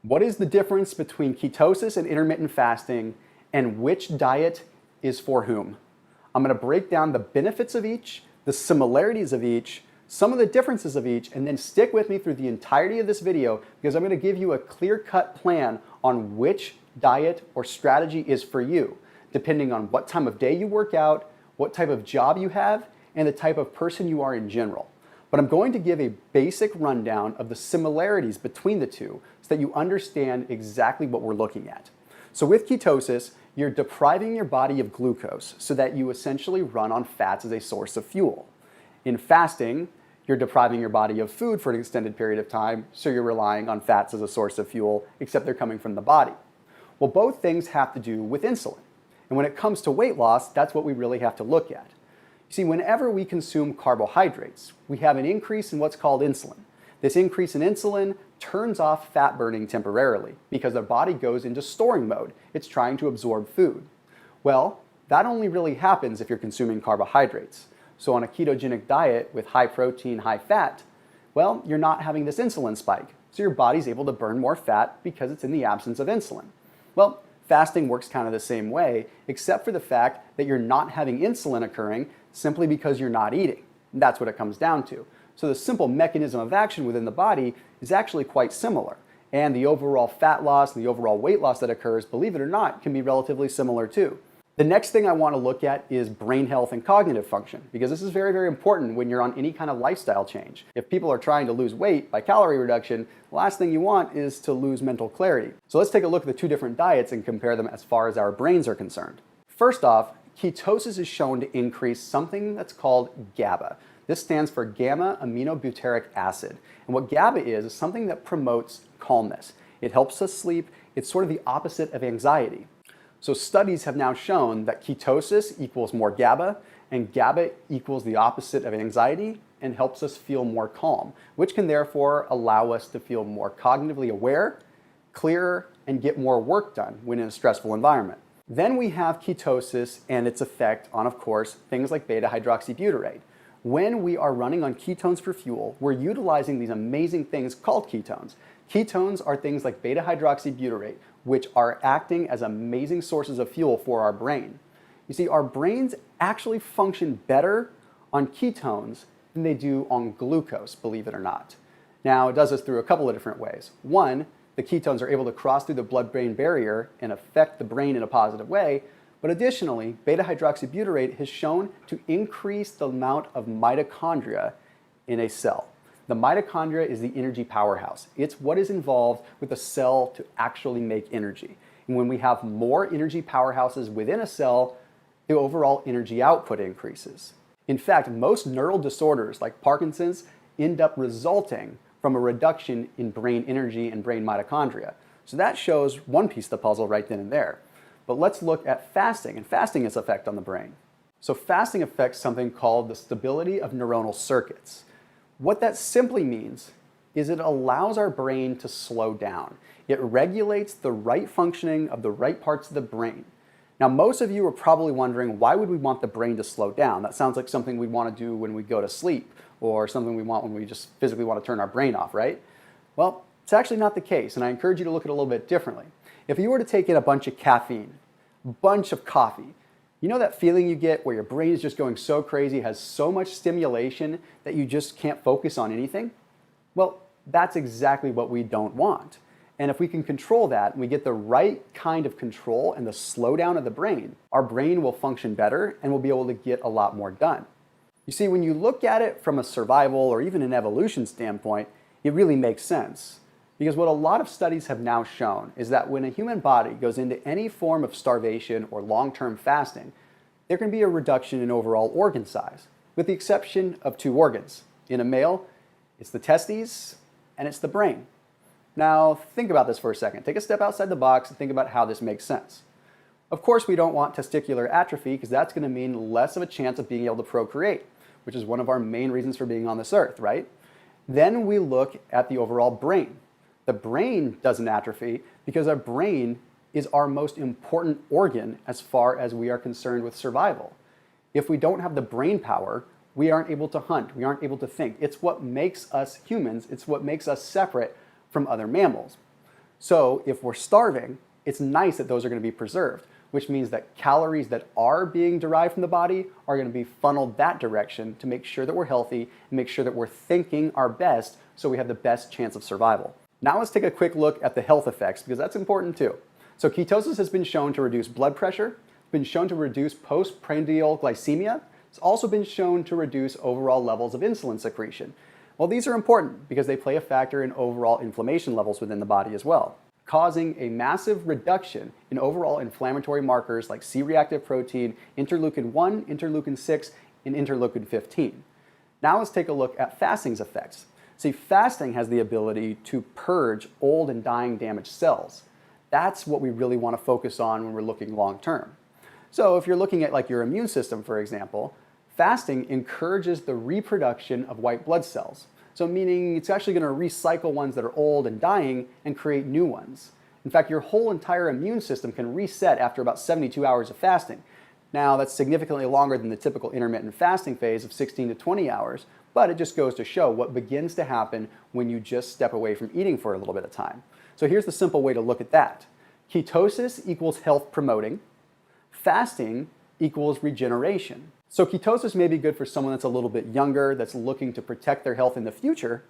What is the difference between ketosis and intermittent fasting, and which diet is for whom? I'm going to break down the benefits of each, the similarities of each, some of the differences of each, and then stick with me through the entirety of this video because I'm going to give you a clear-cut plan on which diet or strategy is for you, depending on what time of day you work out, what type of job you have, and the type of person you are in general. But I'm going to give a basic rundown of the similarities between the two so that you understand exactly what we're looking at. So with ketosis, you're depriving your body of glucose so that you essentially run on fats as a source of fuel. In fasting, you're depriving your body of food for an extended period of time, so you're relying on fats as a source of fuel, except they're coming from the body. Well, both things have to do with insulin. And when it comes to weight loss, that's what we really have to look at. You see, whenever we consume carbohydrates, we have an increase in what's called insulin. This increase in insulin turns off fat burning temporarily because the body goes into storing mode. It's trying to absorb food. Well, that only really happens if you're consuming carbohydrates. So on a ketogenic diet with high protein, high fat, well, you're not having this insulin spike. So your body's able to burn more fat because it's in the absence of insulin. Well, fasting works kind of the same way, except for the fact that you're not having insulin occurring simply because you're not eating. And that's what it comes down to. So the simple mechanism of action within the body is actually quite similar. And the overall fat loss and the overall weight loss that occurs, believe it or not, can be relatively similar too. The next thing I want to look at is brain health and cognitive function, because this is very, very important when you're on any kind of lifestyle change. If people are trying to lose weight by calorie reduction, the last thing you want is to lose mental clarity. So let's take a look at the two different diets and compare them as far as our brains are concerned. First off, ketosis is shown to increase something that's called GABA. This stands for gamma-aminobutyric acid. And what GABA is something that promotes calmness. It helps us sleep. It's sort of the opposite of anxiety. So studies have now shown that ketosis equals more GABA, and GABA equals the opposite of anxiety and helps us feel more calm, which can therefore allow us to feel more cognitively aware, clearer, and get more work done when in a stressful environment. Then we have ketosis and its effect on, of course, things like beta-hydroxybutyrate. When we are running on ketones for fuel, we're utilizing these amazing things called ketones. Ketones are things like beta-hydroxybutyrate, which are acting as amazing sources of fuel for our brain. You see, our brains actually function better on ketones than they do on glucose, believe it or not. Now, it does this through a couple of different ways. One, the ketones are able to cross through the blood-brain barrier and affect the brain in a positive way. But additionally, beta-hydroxybutyrate has shown to increase the amount of mitochondria in a cell. The mitochondria is the energy powerhouse. It's what is involved with a cell to actually make energy. And when we have more energy powerhouses within a cell, the overall energy output increases. In fact, most neural disorders like Parkinson's end up resulting from a reduction in brain energy and brain mitochondria. So that shows one piece of the puzzle right then and there. But let's look at fasting and fasting's effect on the brain. So fasting affects something called the stability of neuronal circuits. What that simply means is it allows our brain to slow down. It regulates the right functioning of the right parts of the brain. Now, most of you are probably wondering, why would we want the brain to slow down? That sounds like something we want to do when we go to sleep, or something we want when we just physically want to turn our brain off, right? Well, it's actually not the case, and I encourage you to look at it a little bit differently. If you were to take in a bunch of caffeine, a bunch of coffee, you know that feeling you get where your brain is just going so crazy, has so much stimulation that you just can't focus on anything? Well, that's exactly what we don't want. And if we can control that, and we get the right kind of control and the slowdown of the brain, our brain will function better and we'll be able to get a lot more done. You see, when you look at it from a survival or even an evolution standpoint, it really makes sense. Because what a lot of studies have now shown is that when a human body goes into any form of starvation or long-term fasting, there can be a reduction in overall organ size, with the exception of two organs. In a male, it's the testes and it's the brain. Now, think about this for a second. Take a step outside the box and think about how this makes sense. Of course, we don't want testicular atrophy because that's going to mean less of a chance of being able to procreate, which is one of our main reasons for being on this earth, right? Then we look at the overall brain. The brain doesn't atrophy because our brain is our most important organ as far as we are concerned with survival. If we don't have the brain power, we aren't able to hunt, we aren't able to think. It's what makes us humans, it's what makes us separate from other mammals. So if we're starving, it's nice that those are going to be preserved, which means that calories that are being derived from the body are going to be funneled that direction to make sure that we're healthy and make sure that we're thinking our best so we have the best chance of survival. Now let's take a quick look at the health effects because that's important too. So ketosis has been shown to reduce blood pressure, been shown to reduce postprandial glycemia. It's also been shown to reduce overall levels of insulin secretion. Well, these are important because they play a factor in overall inflammation levels within the body as well, causing a massive reduction in overall inflammatory markers like C-reactive protein, interleukin 1, interleukin 6, and interleukin 15. Now let's take a look at fasting's effects. See, fasting has the ability to purge old and dying damaged cells. That's what we really want to focus on when we're looking long term. So if you're looking at like your immune system, for example, fasting encourages the reproduction of white blood cells. So meaning it's actually going to recycle ones that are old and dying and create new ones. In fact, your whole entire immune system can reset after about 72 hours of fasting. Now, that's significantly longer than the typical intermittent fasting phase of 16 to 20 hours, but it just goes to show what begins to happen when you just step away from eating for a little bit of time. So here's the simple way to look at that. Ketosis equals health promoting. Fasting equals regeneration. So ketosis may be good for someone that's a little bit younger, that's looking to protect their health in the future,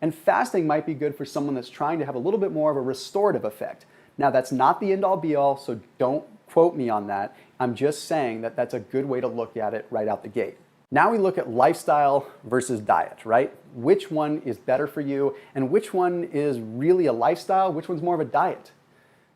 and fasting might be good for someone that's trying to have a little bit more of a restorative effect. Now that's not the end-all be-all, so don't quote me on that. I'm just saying that that's a good way to look at it right out the gate. Now we look at lifestyle versus diet, right? Which one is better for you and which one is really a lifestyle, which one's more of a diet?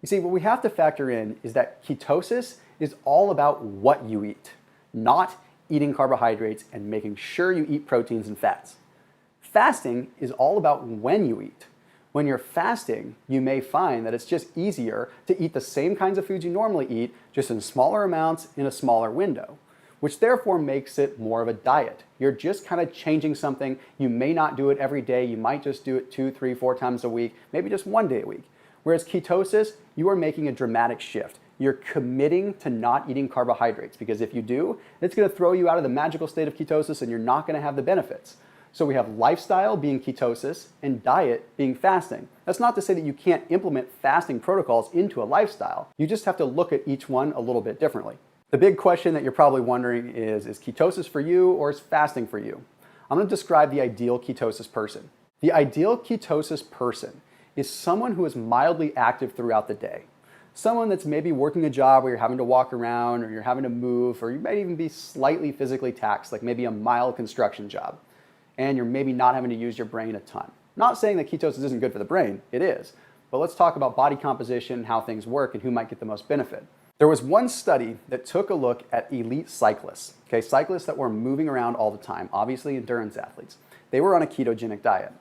You see, what we have to factor in is that ketosis is all about what you eat, not eating carbohydrates and making sure you eat proteins and fats. Fasting is all about when you eat. When you're fasting, you may find that it's just easier to eat the same kinds of foods you normally eat, just in smaller amounts in a smaller window, which therefore makes it more of a diet. You're just kind of changing something. You may not do it every day. You might just do it 2, 3, 4 times a week, maybe just 1 day a week. Whereas ketosis, you are making a dramatic shift. You're committing to not eating carbohydrates because if you do, it's going to throw you out of the magical state of ketosis and you're not going to have the benefits. So we have lifestyle being ketosis and diet being fasting. That's not to say that you can't implement fasting protocols into a lifestyle. You just have to look at each one a little bit differently. The big question that you're probably wondering is ketosis for you or is fasting for you? I'm going to describe the ideal ketosis person. The ideal ketosis person is someone who is mildly active throughout the day. Someone that's maybe working a job where you're having to walk around or you're having to move or you might even be slightly physically taxed, like maybe a mild construction job. And you're maybe not having to use your brain a ton. Not saying that ketosis isn't good for the brain, it is. But let's talk about body composition, how things work, and who might get the most benefit. There was one study that took a look at elite cyclists, okay, cyclists that were moving around all the time, obviously endurance athletes. They were on a ketogenic diet.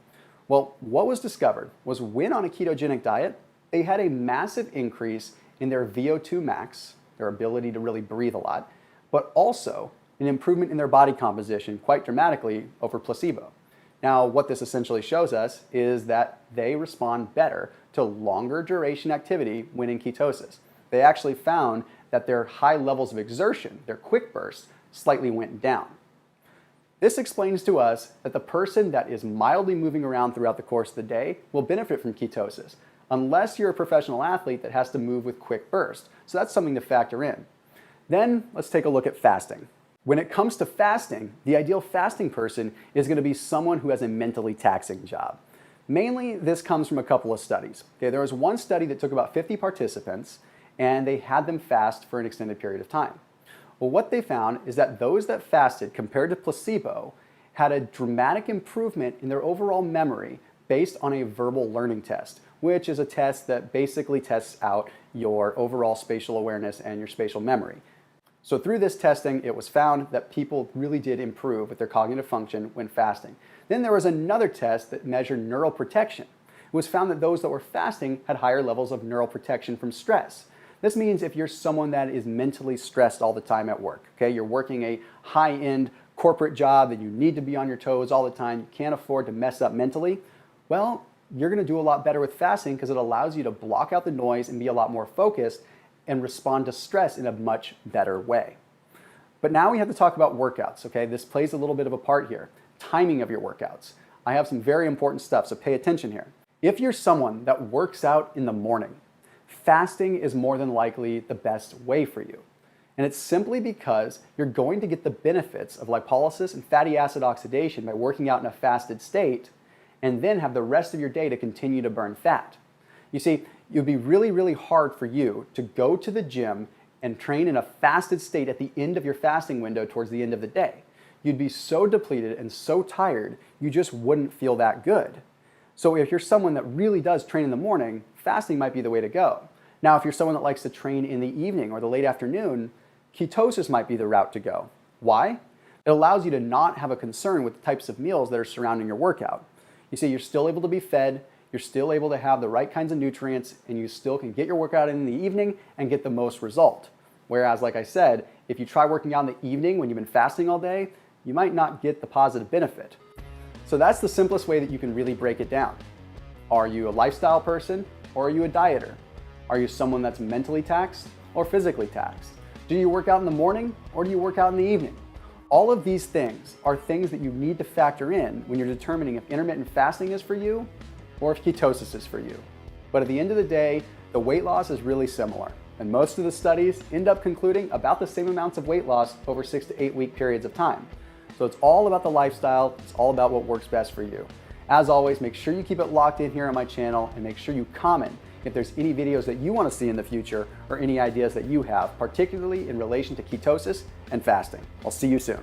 Well, what was discovered was when on a ketogenic diet, they had a massive increase in their VO2 max, their ability to really breathe a lot, but also an improvement in their body composition quite dramatically over placebo. Now, what this essentially shows us is that they respond better to longer duration activity when in ketosis. They actually found that their high levels of exertion, their quick bursts, slightly went down. This explains to us that the person that is mildly moving around throughout the course of the day will benefit from ketosis, unless you're a professional athlete that has to move with quick bursts. So that's something to factor in. Then let's take a look at fasting. When it comes to fasting, the ideal fasting person is going to be someone who has a mentally taxing job. Mainly, this comes from a couple of studies. Okay, there was one study that took about 50 participants, and they had them fast for an extended period of time. Well, what they found is that those that fasted compared to placebo had a dramatic improvement in their overall memory based on a verbal learning test, which is a test that basically tests out your overall spatial awareness and your spatial memory. So through this testing, it was found that people really did improve with their cognitive function when fasting. Then there was another test that measured neural protection. It was found that those that were fasting had higher levels of neural protection from stress. This means if you're someone that is mentally stressed all the time at work, okay, you're working a high-end corporate job that you need to be on your toes all the time, you can't afford to mess up mentally, well, you're going to do a lot better with fasting because it allows you to block out the noise and be a lot more focused and respond to stress in a much better way. But now we have to talk about workouts, okay? This plays a little bit of a part here. Timing of your workouts. I have some very important stuff, so pay attention here. If you're someone that works out in the morning, fasting is more than likely the best way for you. And it's simply because you're going to get the benefits of lipolysis and fatty acid oxidation by working out in a fasted state, and then have the rest of your day to continue to burn fat. You see, it would be really, really hard for you to go to the gym and train in a fasted state at the end of your fasting window towards the end of the day. You'd be so depleted and so tired, you just wouldn't feel that good. So if you're someone that really does train in the morning, fasting might be the way to go. Now, if you're someone that likes to train in the evening or the late afternoon, ketosis might be the route to go. Why? It allows you to not have a concern with the types of meals that are surrounding your workout. You see, you're still able to be fed, you're still able to have the right kinds of nutrients, and you still can get your workout in the evening and get the most result. Whereas, like I said, if you try working out in the evening when you've been fasting all day, you might not get the positive benefit. So that's the simplest way that you can really break it down. Are you a lifestyle person or are you a dieter? Are you someone that's mentally taxed or physically taxed? Do you work out in the morning or do you work out in the evening? All of these things are things that you need to factor in when you're determining if intermittent fasting is for you or if ketosis is for you. But at the end of the day, the weight loss is really similar. And most of the studies end up concluding about the same amounts of weight loss over 6 to 8 week periods of time. So it's all about the lifestyle, it's all about what works best for you. As always, make sure you keep it locked in here on my channel and make sure you comment if there's any videos that you want to see in the future or any ideas that you have, particularly in relation to ketosis and fasting. I'll see you soon.